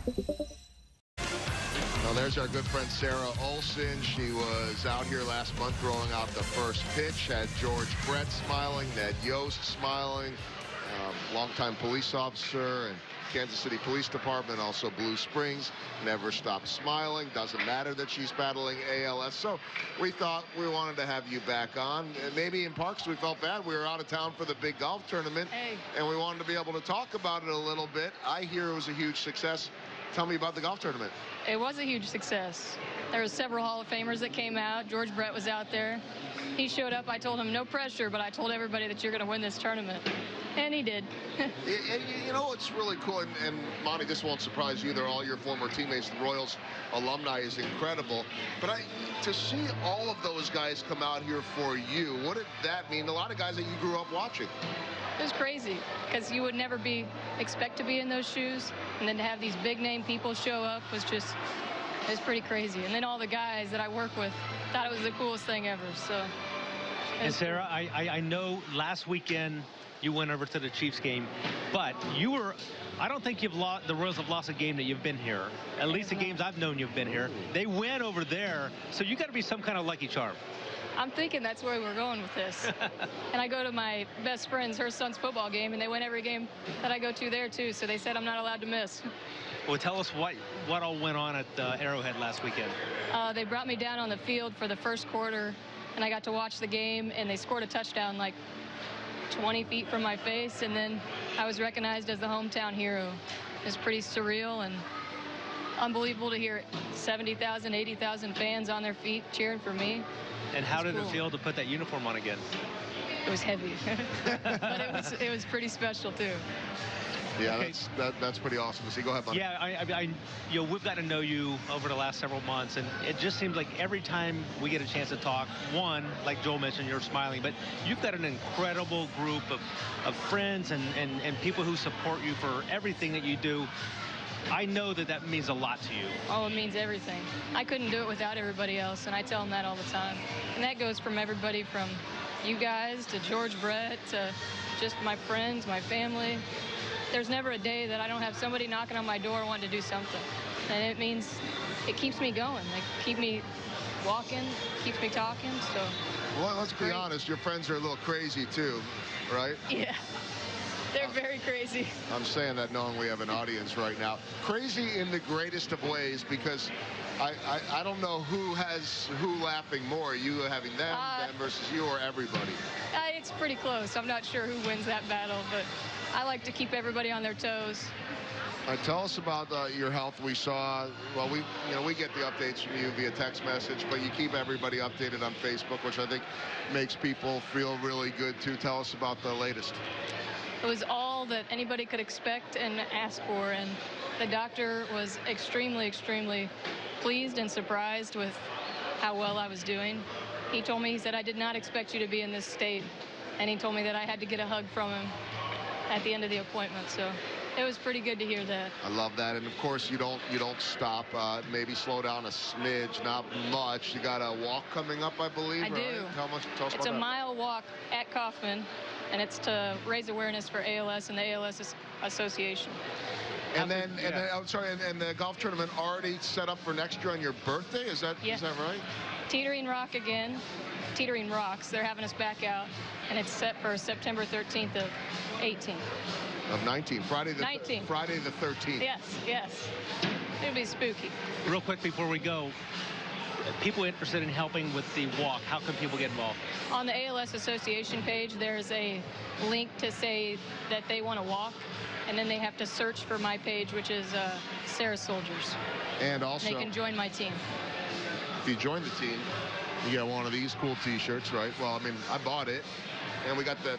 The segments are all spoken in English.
Well, there's our good friend Sarah Olsen. She was out here last month throwing out the first pitch. Had George Brett smiling, Ned Yost smiling, longtime police officer and Kansas City Police Department, also Blue Springs, never stopped smiling. Doesn't matter that she's battling ALS. So we thought we wanted to have you back on. And maybe in Parks we felt bad. We were out of town for the big golf tournament, and we wanted to be able to talk about it a little bit. I hear it was a huge success. Tell me about the golf tournament. It was a huge success. There were several Hall of Famers that came out. George Brett was out there. He showed up. I told him no pressure, but I told everybody that you're going to win this tournament. And he did. You know what's really cool, and Monty, this won't surprise you. They're all your former teammates. The Royals alumni is incredible. But to see all of those guys come out here for you, what did that mean? A lot of guys that you grew up watching. It was crazy because you would never expect to be in those shoes, and then to have these big name people show up was pretty crazy. And then all the guys that I work with thought it was the coolest thing ever. So. And Sarah, I know last weekend you went over to the Chiefs game, but I don't think the Royals have lost a game that you've been here. At least the games I've known you've been here. They went over there, so you got to be some kind of lucky charm. I'm thinking that's where we're going with this. And I go to my best friend's, her son's football game, and they win every game that I go to there too. So they said I'm not allowed to miss. Well, tell us what all went on at Arrowhead last weekend. They brought me down on the field for the first quarter, and I got to watch the game, and they scored a touchdown like 20 feet from my face, and then I was recognized as the hometown hero. It was pretty surreal and unbelievable to hear 70,000, 80,000 fans on their feet cheering for me. And how did it feel to put that uniform on again? It was heavy, but it was pretty special too. Yeah, okay. That's pretty awesome to see. Go ahead, buddy. Yeah, we've got to know you over the last several months, and it just seems like every time we get a chance to talk, one, like Joel mentioned, you're smiling, but you've got an incredible group of friends and people who support you for everything that you do. I know that means a lot to you. Oh, it means everything. I couldn't do it without everybody else, and I tell them that all the time. And that goes from everybody from you guys to George Brett to just my friends, my family. There's never a day that I don't have somebody knocking on my door wanting to do something. And it means it keeps me going. They keep me walking, keeps me talking. So. Well, let's be honest, your friends are a little crazy too, right? Yeah. They're very crazy. I'm saying that knowing we have an audience right now. Crazy in the greatest of ways, because I don't know who laughing more, you having them versus you, or everybody. It's pretty close. I'm not sure who wins that battle, but I like to keep everybody on their toes. Tell us about your health. We saw, well, we get the updates from you via text message, but you keep everybody updated on Facebook, which I think makes people feel really good too. Tell us about the latest. It was all that anybody could expect and ask for, and the doctor was extremely, extremely pleased and surprised with how well I was doing. He told me, he said, I did not expect you to be in this state, and he told me that I had to get a hug from him at the end of the appointment, so it was pretty good to hear that. I love that, and of course you don't stop. Maybe slow down a smidge, not much. You got a walk coming up, I believe. I do. Right? Tell us about it's a mile walk at Kaufman, and it's to raise awareness for ALS and the ALS Association. And then I'm sorry, and the golf tournament already set up for next year on your birthday? Is that right? Teetering Rock again. Teetering Rocks. They're having us back out, and it's set for September 13th of 18. Of 19. Friday the 19. Friday the 13th. Yes. It'll be spooky. Real quick before we go, people interested in helping with the walk, how can people get involved? On the ALS Association page, there's a link to say that they want to walk, and then they have to search for my page, which is Sarah Soldiers. And also, they can join my team. If you join the team, you get one of these cool T-shirts, right? Well, I mean, I bought it, and we got the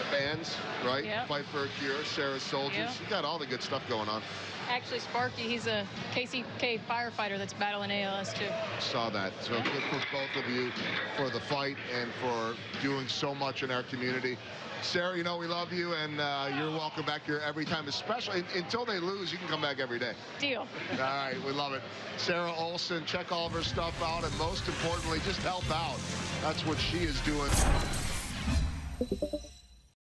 bands, right? Yep. Fight for a Cure, Sarah Soldiers. Yep. You got all the good stuff going on. Actually, Sparky, he's a KCK firefighter that's battling ALS too. Saw that. So good for both of you for the fight and for doing so much in our community. Sarah, you know we love you, and you're welcome back here every time, especially until they lose. You can come back every day. Deal. All right, we love it. Sarah Olsen, check all of her stuff out, and most importantly, just help out. That's what she is doing.